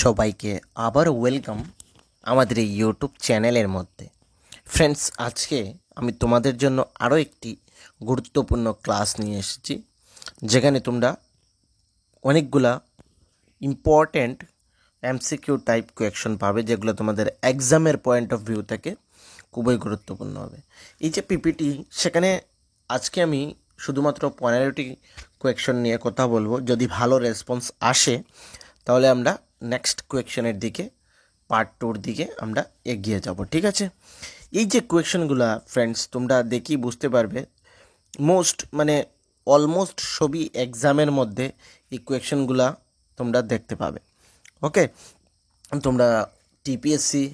সবাইকে আবার ওয়েলকাম আমাদের এই ইউটিউব চ্যানেলের মধ্যে। ফ্রেন্ডস, আজকে আমি তোমাদের জন্য আরও একটি গুরুত্বপূর্ণ ক্লাস নিয়ে এসেছি, যেখানে তোমরা অনেকগুলা ইম্পর্ট্যান্ট এমসিকিউ টাইপ কোয়েকশন পাবে, যেগুলো তোমাদের এক্সামের পয়েন্ট অফ ভিউ থেকে খুবই গুরুত্বপূর্ণ হবে। এই যে পিপিটি, সেখানে আজকে আমি শুধুমাত্র 15টি কোয়েকশন নিয়ে কথা বলবো। যদি ভালো রেসপন্স আসে তাহলে আমরা নেক্সট কোয়েকশনের দিকে, পার্ট 2-র দিকে আমরা এগিয়ে যাব, ঠিক আছে? এই যে কোয়েকশনগুলো ফ্রেন্ডস, তোমরা দেখি বুঝতে পারবে অলমোস্ট সবই এক্সামের মধ্যে এই কোয়েকশনগুলা তোমরা দেখতে পাবে। ওকে, তোমরা টিপিএসসি,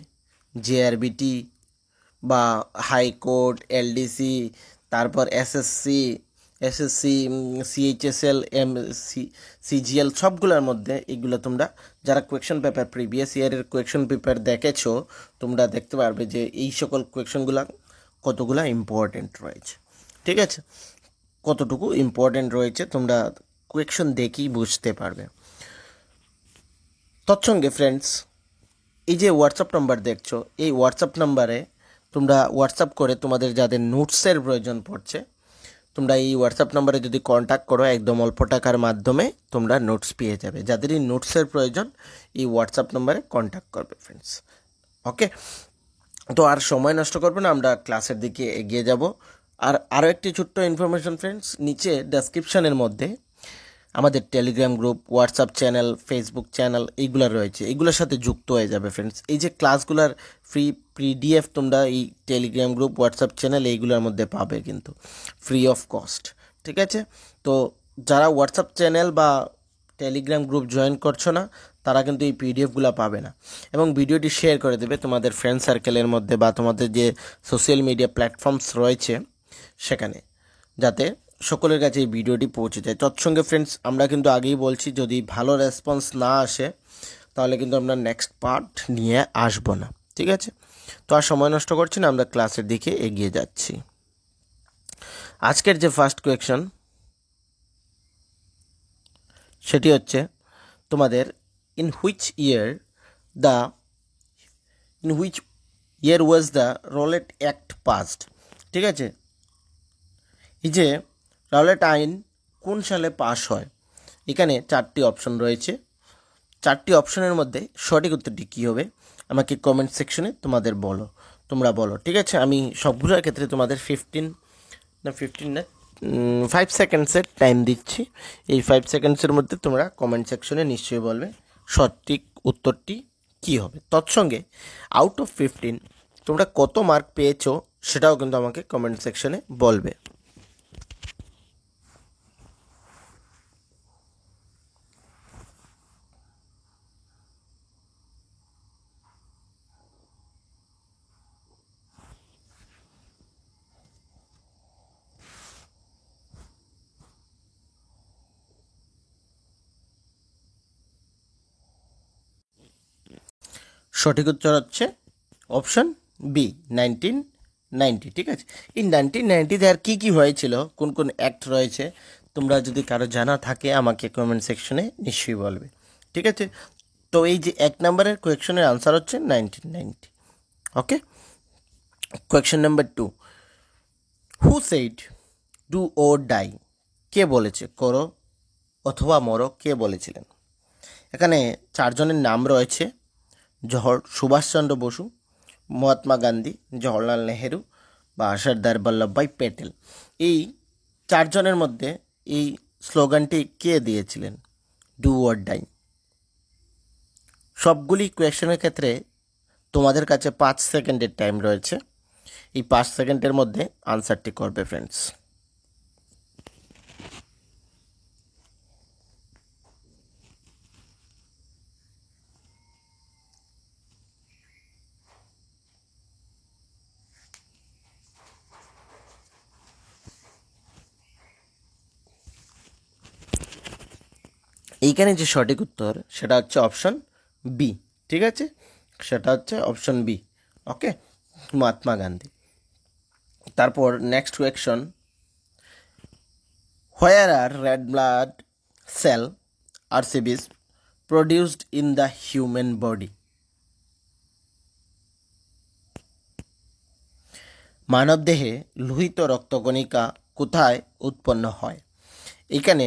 জেআরবিটি বা হাইকোর্ট, এলডিসি, তারপর এসএসসি, সিএইচএসএল, সিজিএল, সবগুলোর মধ্যে এগুলো তোমরা যারা কোয়েকশন পেপার প্রিভিয়াস ইয়ারের কোয়েকশন পেপার দেখেছো, তোমরা দেখতে পারবে যে এই সকল কোয়েকশনগুলো কতগুলো ইম্পর্টেন্ট রয়েছে, ঠিক আছে? কতটুকু ইম্পর্টেন্ট রয়েছে তোমরা কোয়েকশন দেখেই বুঝতে পারবে। তৎসঙ্গে ফ্রেন্ডস, এই যে হোয়াটসঅ্যাপ নাম্বার দেখছো, এই হোয়াটসঅ্যাপ নাম্বারে তোমরা হোয়াটসঅ্যাপ করে তোমাদের যাদের নোটসের প্রয়োজন পড়ছে, তোমরা এই হোয়াটসঅ্যাপ নাম্বারে যদি কন্ট্যাক্ট করো, একদম অল্প টাকার মাধ্যমে তোমরা নোটস পেয়ে যাবে। যাদের এই নোটসের প্রয়োজন, এই হোয়াটসঅ্যাপ নাম্বারে কন্ট্যাক্ট করবে ফ্রেন্ডস। ওকে, তো আর সময় নষ্ট করবে না, আমরা ক্লাসের দিকে এগিয়ে যাব। আর আরও একটি ছোট্ট ইনফরমেশন ফ্রেন্ডস, নিচে ডেসক্রিপশানের মধ্যে আমাদের Telegram group, WhatsApp channel, Facebook channel এইগুলো রয়েছে, এগুলোর সাথে যুক্ত হয়ে যাবে ফ্রেন্ডস। এই যে ক্লাসগুলোর ফ্রি পিডিএফ তোমরা এই টেলিগ্রাম গ্রুপ, হোয়াটসঅ্যাপ চ্যানেল এইগুলোর মধ্যে পাবে, কিন্তু ফ্রি অফ কস্ট, ঠিক আছে? তো যারা হোয়াটসঅ্যাপ চ্যানেল বা টেলিগ্রাম গ্রুপ জয়েন করছো না, তারা কিন্তু এই পিডিএফগুলো পাবে না। এবং ভিডিওটি শেয়ার করে দেবে তোমাদের ফ্রেন্ড সার্কেলের মধ্যে বা তোমাদের যে সোশ্যাল মিডিয়া প্ল্যাটফর্মস রয়েছে সেখানে, যাতে সকলের কাছে এই ভিডিওটি পৌঁছে যায়। তৎসঙ্গে ফ্রেন্ডস, আমরা কিন্তু আগেই বলছি, যদি ভালো রেসপন্স না আসে তাহলে কিন্তু আমরা নেক্সট পার্ট নিয়ে আসবো না, ঠিক আছে? তো আর সময় নষ্ট করছি না, আমরা ক্লাসের দিকে এগিয়ে যাচ্ছি। আজকের যে ফার্স্ট কোয়েকশন, সেটি হচ্ছে তোমাদের in which year was the Rowlatt Act passed, ঠিক আছে? এই যে রাওলেট আইন কোন সালে পাস হয়? এখানে 4টি অপশন রয়েছে। 4টি অপশনের মধ্যে সঠিক উত্তরটি কী হবে আমাকে কমেন্ট সেকশনে তোমরা বলো, ঠিক আছে? আমি সবগুলোর ক্ষেত্রে তোমাদের 5 সেকেন্ডসের টাইম দিচ্ছি। এই 5 সেকেন্ডসের মধ্যে তোমরা কমেন্ট সেকশনে নিশ্চয়ই বলবে সঠিক উত্তরটি কী হবে। তৎসঙ্গে আউট অফ 15 তোমরা কত মার্ক পেয়েছো সেটাও কিন্তু আমাকে কমেন্ট সেকশনে বলবে। সঠিক উত্তর হচ্ছে অপশন বি, 1990, ঠিক আছে? এই 1990-তে আর কী হয়েছিল, কোন কোন অ্যাক্ট রয়েছে, তোমরা যদি কারো জানা থাকে আমাকে কমেন্ট সেকশনে নিশ্চয়ই বলবে, ঠিক আছে? তো এই যে 1 নম্বরের কোয়েকশনের আনসার হচ্ছে 1990। Okay, question number 2, who said do or die? কে বলেছে করো অথবা মরো, কে বলেছিলেন? এখানে 4 জনের নাম রয়েছে: সুভাষচন্দ্র বসু, মহাত্মা গান্ধী, জওহরলাল নেহেরু বা সর্দার বল্লভভাই প্যাটেল। এই 4 জনের মধ্যে এই স্লোগানটি কে দিয়েছিলেন, ডু অর ডাই? সবগুলি কোয়েশনের ক্ষেত্রে তোমাদের কাছে 5 সেকেন্ডের টাইম রয়েছে। এই 5 সেকেন্ডের মধ্যে আনসারটি করবে ফ্রেন্ডস। এইখানে যে সঠিক উত্তর সেটা হচ্ছে অপশন বি, ঠিক আছে? সেটা হচ্ছে option B. Okay, Mahatma Gandhi. তারপর next question, where are red blood cell RBCs produced in the human body? মানবদেহে লোহিত রক্তকণিকা কোথায় উৎপন্ন হয়? এখানে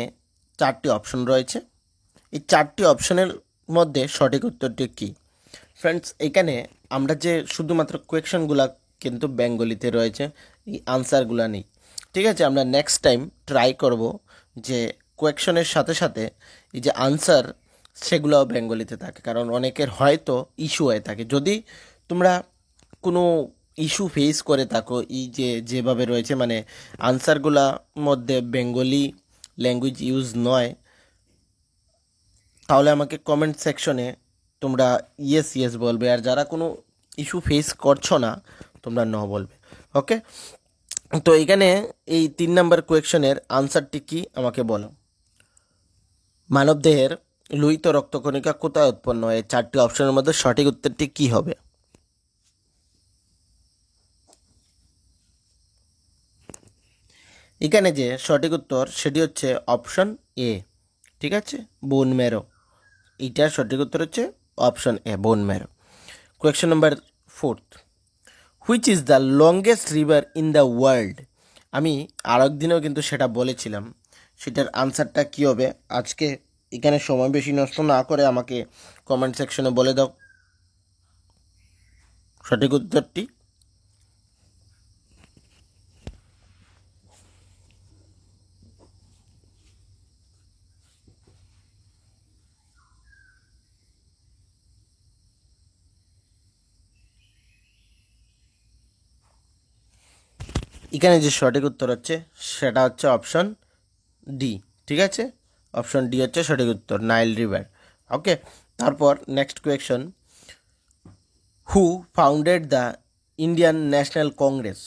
4টি অপশন রয়েছে। এই 4টি অপশনের মধ্যে সঠিক উত্তরটি কী? ফ্রেন্ডস, এখানে আমরা যে শুধুমাত্র কোয়েকশনগুলা কিন্তু বেঙ্গলিতে রয়েছে, এই আনসারগুলা নেই। ঠিক আছে, আমরা নেক্সট টাইম ট্রাই করব যে কোয়েকশনের সাথে সাথে এই যে আনসার সেগুলোও বেঙ্গলিতে থাকে, কারণ অনেকের হয়তো ইস্যু হয়ে থাকে। যদি তোমরা কোনো ইস্যু ফেস করে থাকো এই যে যেভাবে রয়েছে, মানে আনসারগুলা মধ্যে বেঙ্গলি ল্যাঙ্গুয়েজ ইউজ নয়, তাহলে আমাকে কমেন্ট সেকশনে তোমরা ইয়েস ইয়েস বলবে, আর যারা কোনো ইস্যু ফেস করছো না তোমরা ন বলবে। ওকে, তো এখানে এই 3 নাম্বার কোয়েকশনের আনসারটি কি আমাকে বলো। মানবদেহের লোহিত রক্তকণিকা কোথায় উৎপন্ন হয়? 4টি অপশনের মধ্যে সঠিক উত্তরটি কি হবে? এখানে যে সঠিক উত্তর সেটি হচ্ছে অপশন এ। ঠিক আছে, বোন ম্যারো। এইটার সঠিক উত্তর হচ্ছে option A, bone marrow. Question number 4, which is the longest river in the world? আমি আর একদিনেও কিন্তু সেটা বলেছিলাম, সেটার আনসারটা কী হবে? আজকে এখানে সময় বেশি নষ্ট না করে আমাকে কমেন্ট সেকশনে বলে দাও সঠিক উত্তরটি। এখানে যে সঠিক উত্তর হচ্ছে সেটা হচ্ছে অপশন ডি। ঠিক আছে, অপশন ডি হচ্ছে সঠিক উত্তর, নাইল রিভার। ওকে, তারপর next question, who founded the Indian National Congress?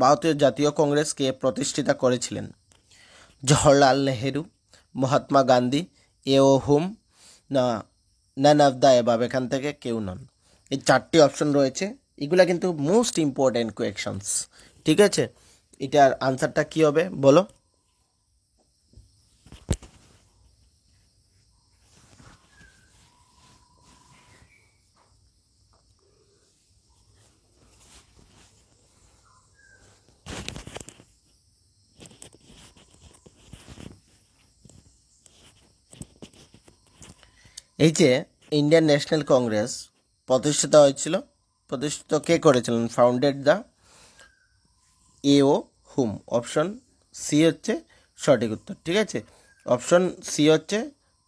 ভারতীয় জাতীয় কংগ্রেসকে প্রতিষ্ঠিতা করেছিলেন? জওহরলাল নেহেরু, মহাত্মা গান্ধী, এও হুম, না নান অফ দ্য এবাব, এখান থেকে কেউ নন। এই 4টি অপশন রয়েছে, এগুলা কিন্তু মোস্ট ইম্পর্ট্যান্ট কোয়েকশনস। ঠিক আছে, এটার আনসারটা কি হবে বলো। এই যে ইন্ডিয়ান ন্যাশনাল কংগ্রেস প্রতিষ্ঠিত হয়েছিল, প্রতিষ্ঠিত কে করেছিলেন? ফাউন্ডেড দ্য এও হুম, অপশন সি হচ্ছে সঠিক উত্তর। ঠিক আছে, অপশন সি হচ্ছে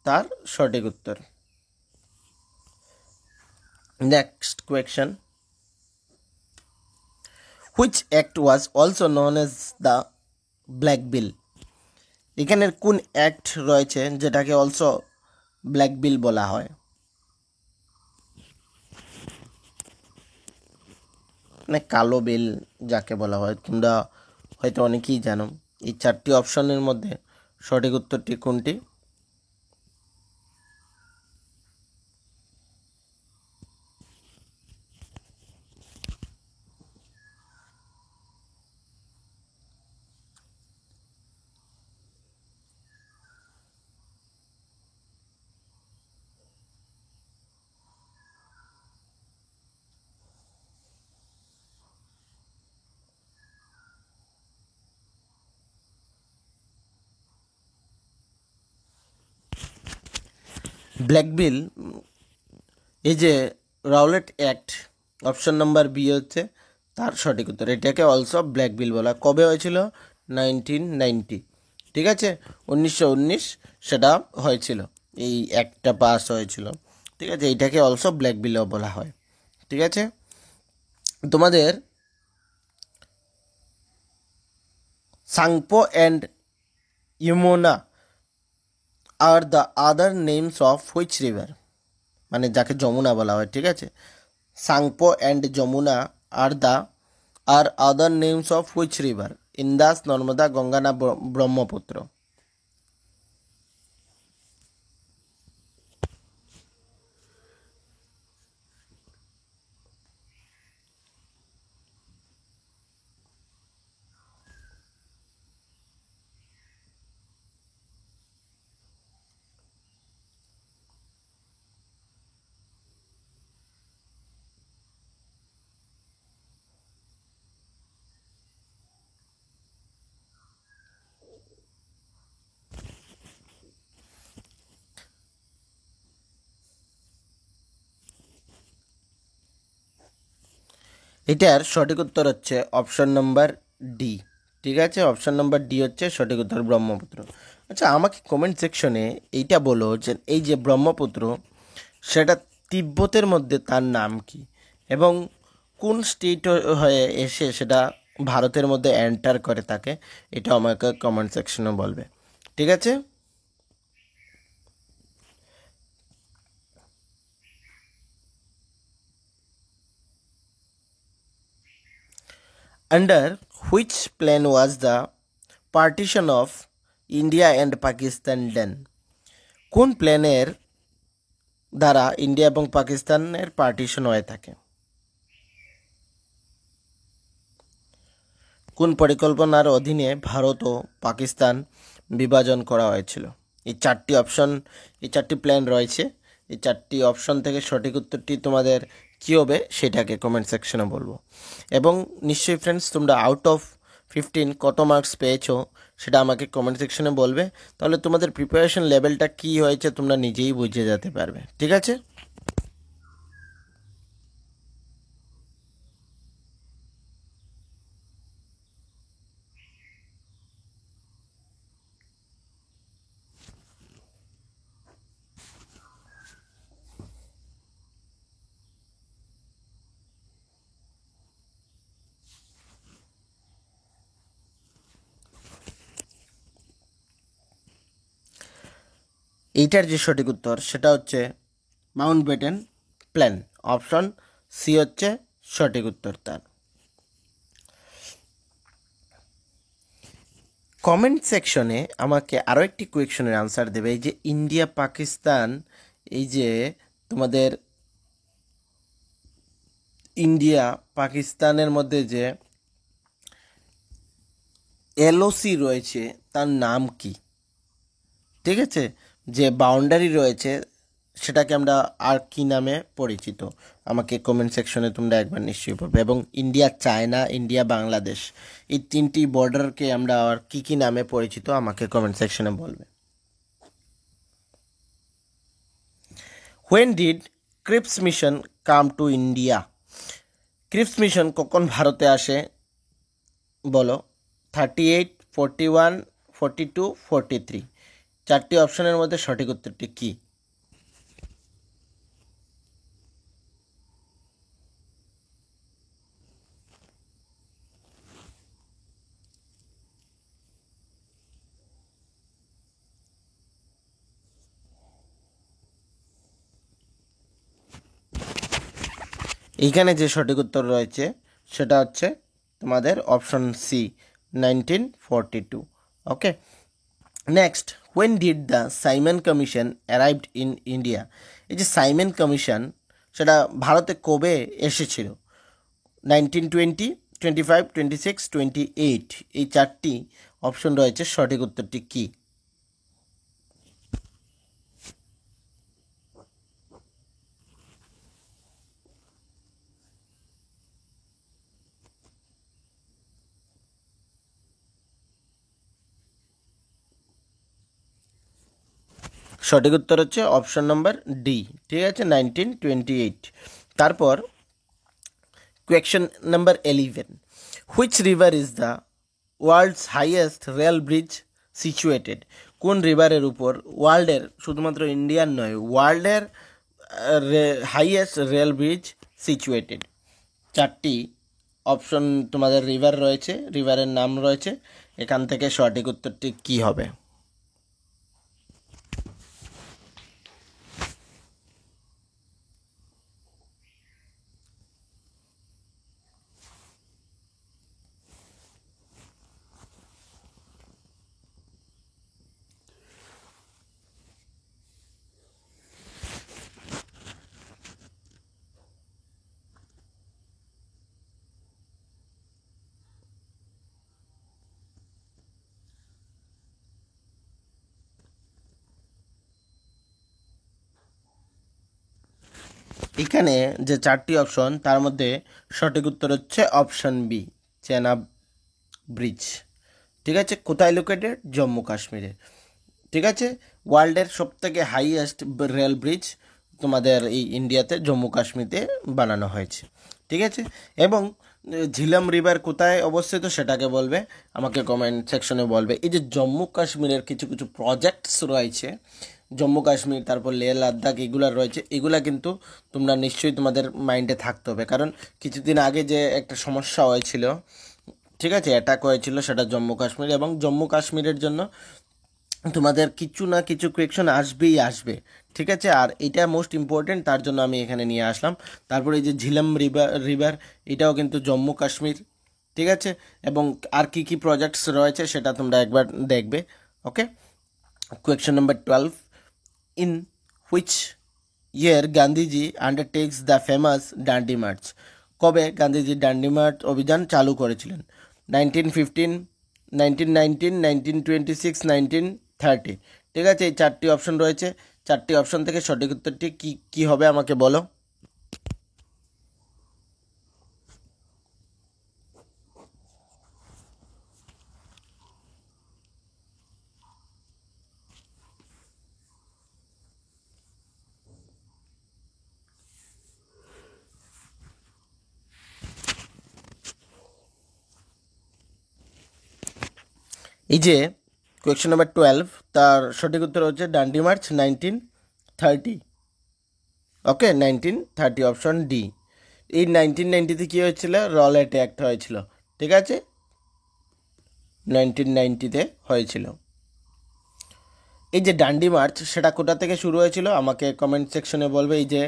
তার সঠিক উত্তর। Next question, which act was also known as the black bill? এখানের কোন অ্যাক্ট রয়েছে যেটাকে অলসো ব্ল্যাক বিল বলা হয়? মানে কালো বিল যাকে বলা হয়, তোমরা হয়তো অনেকেই জানো। এই 4টি অপশনের মধ্যে সঠিক উত্তরটি কোনটি? ব্ল্যাক বিল, এই যে রাউলেট অ্যাক্ট, অপশন নাম্বার বি হচ্ছে তার সঠিক উত্তর। এটাকে অলসো ব্ল্যাক বিল বলা। কবে হয়েছিল? 1990। ঠিক আছে, 1919 সেটা হয়েছিল, এই অ্যাক্টটা পাস হয়েছিল। ঠিক আছে, এইটাকে অলসো ব্ল্যাক বিলও বলা হয়। ঠিক আছে, তোমাদের Tsangpo and Jamuna are the other names of which river? মানে যাকে যমুনা বলা হয়। ঠিক আছে, Tsangpo and Jamuna are the are other names of which river? Indus, Narmada, Ganga না ব্রহ্মপুত্র? এটার সঠিক উত্তর হচ্ছে অপশন নাম্বার ডি। ঠিক আছে, অপশন নাম্বার ডি হচ্ছে সঠিক উত্তর, ব্রহ্মপুত্র। আচ্ছা, আমাকে কমেন্ট সেকশনে এইটা বলো যে এই যে ব্রহ্মপুত্র, সেটা তিব্বতের মধ্যে তার নাম কি, এবং কোন স্টেট হয়ে এসে সেটা ভারতের মধ্যে এন্টার করে থাকে, এটা আমাকে কমেন্ট সেকশনে বলবে। ঠিক আছে। Under which plan was the partition of India and Pakistan done? কোন প্ল্যানের দ্বারা ইন্ডিয়া এবং পাকিস্তানের পার্টিশন হয়ে থাকে? কোন পরিকল্পনার অধীনে ভারত ও পাকিস্তান বিভাজন করা হয়েছিল? এই চারটি অপশন, এই চারটি প্ল্যান রয়েছে। এই চারটি অপশন থেকে সঠিক উত্তরটি তোমাদের কী হবে সেটাকে কমেন্ট সেকশনে বলবো। এবং নিশ্চয়ই ফ্রেন্ডস, তোমরা আউট অফ 15 কত মার্কস পেয়েছো সেটা আমাকে কমেন্ট সেকশনে বলবে, তাহলে তোমাদের প্রিপারেশন লেভেলটা কী হয়েছে তোমরা নিজেই বুঝে যেতে পারবে। ঠিক আছে। এইটার যে সঠিক উত্তর সেটা হচ্ছে Mountbatten plan. Option C হচ্ছে সঠিক উত্তর তার। কমেন্ট সেকশনে আমাকে আরও একটি কোয়েকশনের আনসার দেবে। এই যে ইন্ডিয়া পাকিস্তান, এই যে তোমাদের ইন্ডিয়া পাকিস্তানের মধ্যে যে এলওসি রয়েছে তার নাম কি? ঠিক আছে, যে বাউন্ডারি রয়েছে সেটাকে আমরা আর কি নামে পরিচিত? আমাকে কমেন্ট সেকশনে তোমরা একবার নিশ্চয়ই পড়বে। এবং ইন্ডিয়া চায়না, ইন্ডিয়া বাংলাদেশ, এই তিনটি বর্ডারকে আমরা আর কি কি নামে পরিচিত আমাকে কমেন্ট সেকশনে বলবে। When did Cripps mission come to India? Cripps mission কখন ভারতে আসে বলো? 38, 41, 42, 43। চারটি অপশনের মধ্যে সঠিক উত্তরটি কী? এইখানে যে সঠিক উত্তর রয়েছে সেটা হচ্ছে তোমাদের option C, 1942। Okay, next, when did the Simon commission arrived in India? এই যে সাইমন কমিশন সেটা ভারতে কবে এসেছিল? 1920, 25, 26, 28। এই চারটি অপশন রয়েছে, সঠিক উত্তরটি কী? সঠিক উত্তর হচ্ছে অপশন নাম্বার ডি। ঠিক আছে, 1928। তারপর question number 11, which river is the world's highest rail bridge situated? কোন রিভারের উপর ওয়ার্ল্ডের, শুধুমাত্র ইন্ডিয়ান নয়, ওয়ার্ল্ডের হাইয়েস্ট রেল ব্রিজ সিচুয়েটেড? চারটি অপশন তোমাদের রিভার রয়েছে, রিভারের নাম রয়েছে, এখান থেকে সঠিক উত্তরটি কী হবে? এখানে যে চারটি অপশন তার মধ্যে সঠিক উত্তর হচ্ছে অপশন বি, চেনাব ব্রিজ। ঠিক আছে, কোথায় লোকেটেড? জম্মু কাশ্মীরে। ঠিক আছে, ওয়ার্ল্ডের সবথেকে হাইয়েস্ট রেল ব্রিজ তোমাদের এই ইন্ডিয়াতে জম্মু কাশ্মীরে বানানো হয়েছে। ঠিক ঠিক আছে। এবং ঝিলাম রিভার কোথায় অবস্থিত সেটাকে বলবে, আমাকে কমেন্ট সেকশনে বলবে। এই যে জম্মু কাশ্মীরের কিছু কিছু প্রজেক্টস রয়েছে, জম্মু কাশ্মীর, তারপর লেহ লাদাখ, এগুলা রয়েছে, এগুলা কিন্তু তোমরা নিশ্চয়ই তোমাদের মাইন্ডে থাকতে হবে। কারণ কিছুদিন আগে যে একটা সমস্যা হয়েছিল, ঠিক আছে, অ্যাটাক হয়েছিল, সেটা জম্মু কাশ্মীর, এবং জম্মু কাশ্মীরের জন্য তোমাদের কিছু না কিছু কোয়েকশন আসবেই আসবে, ঠিক আছে। আর এটা মোস্ট ইম্পর্টেন্ট, তার জন্য আমি এখানে নিয়ে আসলাম। তারপরে এই যে ঝিলাম রিভার, এটাও কিন্তু জম্মু কাশ্মীর, ঠিক আছে। এবং আর কি কি প্রজেক্টস রয়েছে সেটা তোমরা একবার দেখবে। Okay, question number 12, in which year Gandhiji undertakes the famous Dandi march. কবে গান্ধীজি ডান্ডি মার্চ অভিযান চালু করেছিলেন? 1915, 1919, 1926, 1930। ঠিক আছে, এই চারটি অপশন রয়েছে। চারটি অপশন থেকে সঠিক উত্তরটি কি কি হবে আমাকে বলো। এই যে কোয়েশ্চেন নাম্বার 12, তার সঠিক উত্তর হচ্ছে ডান্ডি মার্চ 1930। ওকে, 1930, অপশন ডি। এই 1990-তে কী হয়েছিল? রলেট অ্যাক্ট হয়েছিল, ঠিক আছে, 1990-তে হয়েছিল। এই যে ডান্ডি মার্চ, সেটা কোথা থেকে শুরু হয়েছিল আমাকে কমেন্ট সেকশনে বলবে। এই যে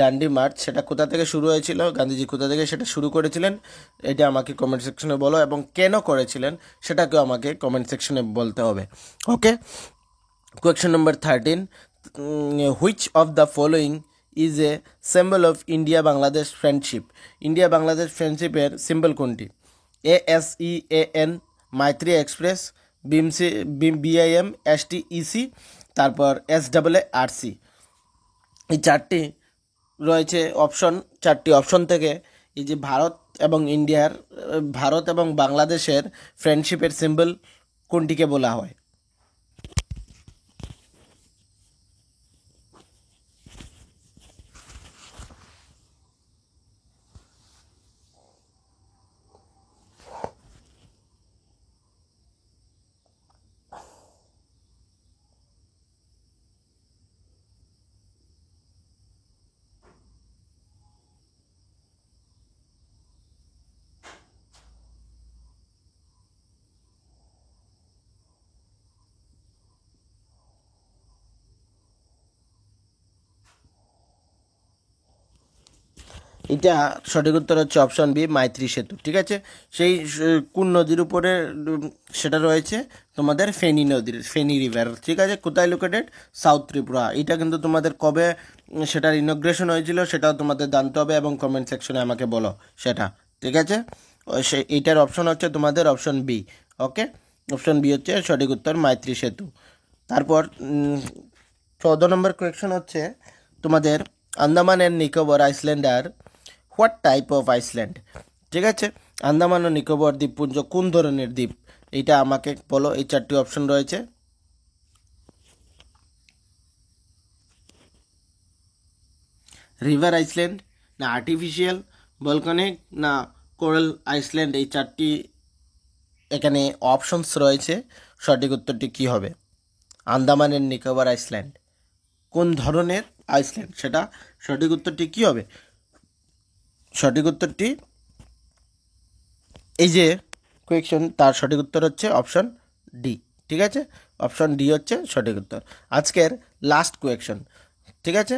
ডান্ডি মার্চ, সেটা কোথা থেকে শুরু হয়েছিল, গান্ধীজি কোথা থেকে সেটা শুরু করেছিলেন, এটা আমাকে কমেন্ট সেকশনে বলো। এবং কেন করেছিলেন সেটাকেও আমাকে কমেন্ট সেকশনে বলতে হবে। Okay, question number 13, which of the following is a symbol of India Bangladesh friendship. India Bangladesh ফ্রেন্ডশিপের সিম্বল কোনটি? ASEAN, মাইত্রী এক্সপ্রেস, বিমসি, BIMSTEC, তারপর SAARC। এই চারটি রয়েছে অপশন। চারটি অপশন থেকে এই যে ভারত এবং ইন্ডিয়ার, ভারত এবং বাংলাদেশের ফ্রেন্ডশিপের সিম্বল কোনটিকে বলা হয়? এটা সঠিক উত্তর হচ্ছে অপশন বি, মাইত্রী সেতু। ঠিক আছে, সেই কোন নদীর উপরে সেটা রয়েছে? তোমাদের ফেনী নদীর, ফেনী রিভার। ঠিক আছে, কোথায় লোকেটেড? সাউথ ত্রিপুরা। এটা কিন্তু তোমাদের কবে সেটার ইনগ্রেশন হয়েছিল সেটাও তোমাদের জানতে হবে, এবং কমেন্ট সেকশনে আমাকে বলো সেটা। ঠিক আছে, এইটার অপশন হচ্ছে তোমাদের অপশন বি। ওকে, অপশন বি হচ্ছে সঠিক উত্তর, মাইত্রী সেতু। তারপর 14 নম্বর কোয়েশ্চন হচ্ছে তোমাদের, Andaman and Nicobar island are what type of island. ঠিক আছে, আন্দামান ও নিকোবর দ্বীপপুঞ্জ কোন ধরনের দ্বীপ? এইটা আমাকে বলো। এই চারটি অপশন রয়েছে। রিভার আইসল্যান্ড, না আর্টিফিশিয়াল, ভলকানিক, না কোরাল আইসল্যান্ড। এই চারটি এখানে অপশনস রয়েছে। সঠিক উত্তরটি কি হবে? আন্দামান এন্ড নিকোবর আইসল্যান্ড কোন ধরনের আইসল্যান্ড, সেটা সঠিক উত্তরটি কি হবে? সঠিক উত্তরটি, এই যে কোয়েকশন, তার সঠিক উত্তর হচ্ছে অপশন ডি। ঠিক আছে, অপশন ডি হচ্ছে সঠিক উত্তর। আজকের লাস্ট কোয়েকশন। ঠিক আছে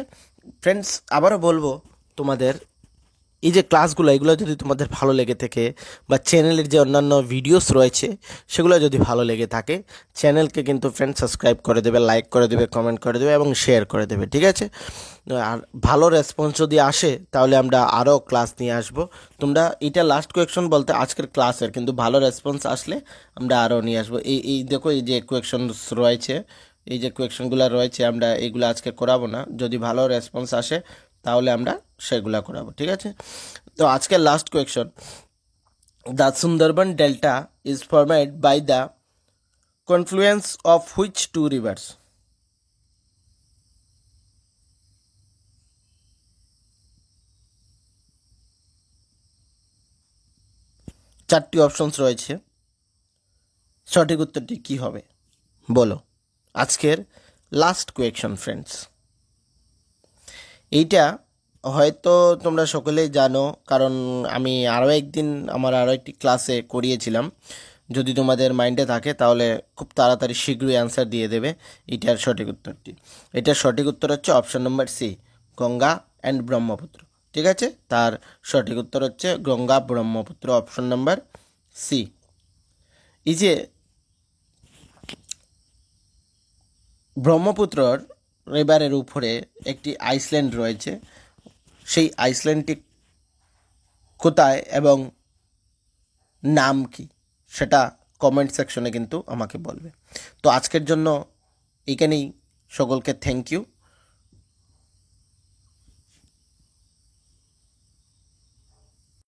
ফ্রেন্ডস, আবারও বলবো তোমাদের, এই যে ক্লাসগুলো, এগুলো যদি তোমাদের ভালো লেগে থাকে, বা চ্যানেলের যে অন্যান্য ভিডিওস রয়েছে সেগুলো যদি ভালো লেগে থাকে, চ্যানেলকে কিন্তু ফ্রেন্ড সাবস্ক্রাইব করে দেবে, লাইক করে দেবে, কমেন্ট করে দেবে এবং শেয়ার করে দেবে। ঠিক আছে, আর ভালো রেসপন্স যদি আসে তাহলে আমরা আরও ক্লাস নিয়ে আসব। তোমরা, এটা লাস্ট কোয়েকশন বলতে আজকের ক্লাসের, কিন্তু ভালো রেসপন্স আসলে আমরা আরও নিয়ে আসবো। এই দেখো, এই যে কোয়েকশনস রয়েছে, এই যে কোয়েকশনগুলো রয়েছে, আমরা এইগুলো আজকে করাবো না। যদি ভালো রেসপন্স আসে তাহলে আমরা সেগুলা করাবো। ঠিক আছে, তো আজকের last question, the Sundarban delta is formed by the confluence of which two rivers. 4টি অপশনস রয়েছে, সঠিক উত্তরটি কী হবে বলো। আজকের লাস্ট কোয়েকশন ফ্রেন্ডস, এইটা হয়তো তোমরা সকলেই জানো, কারণ আমি আরও একটি ক্লাসে করিয়েছিলাম। যদি তোমাদের মাইন্ডে থাকে তাহলে খুব তাড়াতাড়ি শীঘ্রই অ্যান্সার দিয়ে দেবে এটার সঠিক উত্তরটি। এটার সঠিক উত্তর হচ্ছে option number C, Ganga and Brahmaputra. ঠিক আছে, তার সঠিক উত্তর হচ্ছে Ganga Brahmaputra, option number C. এই যে ব্রহ্মপুত্রর রিভারের উপরে একটি আইসল্যান্ড রয়েছে, সেই আইসল্যান্ডটি কোথায় এবং নাম কি সেটা কমেন্ট সেকশনে কিন্তু আমাকে বলবে। তো আজকের জন্য এখানেই সকলকে থ্যাংক ইউ।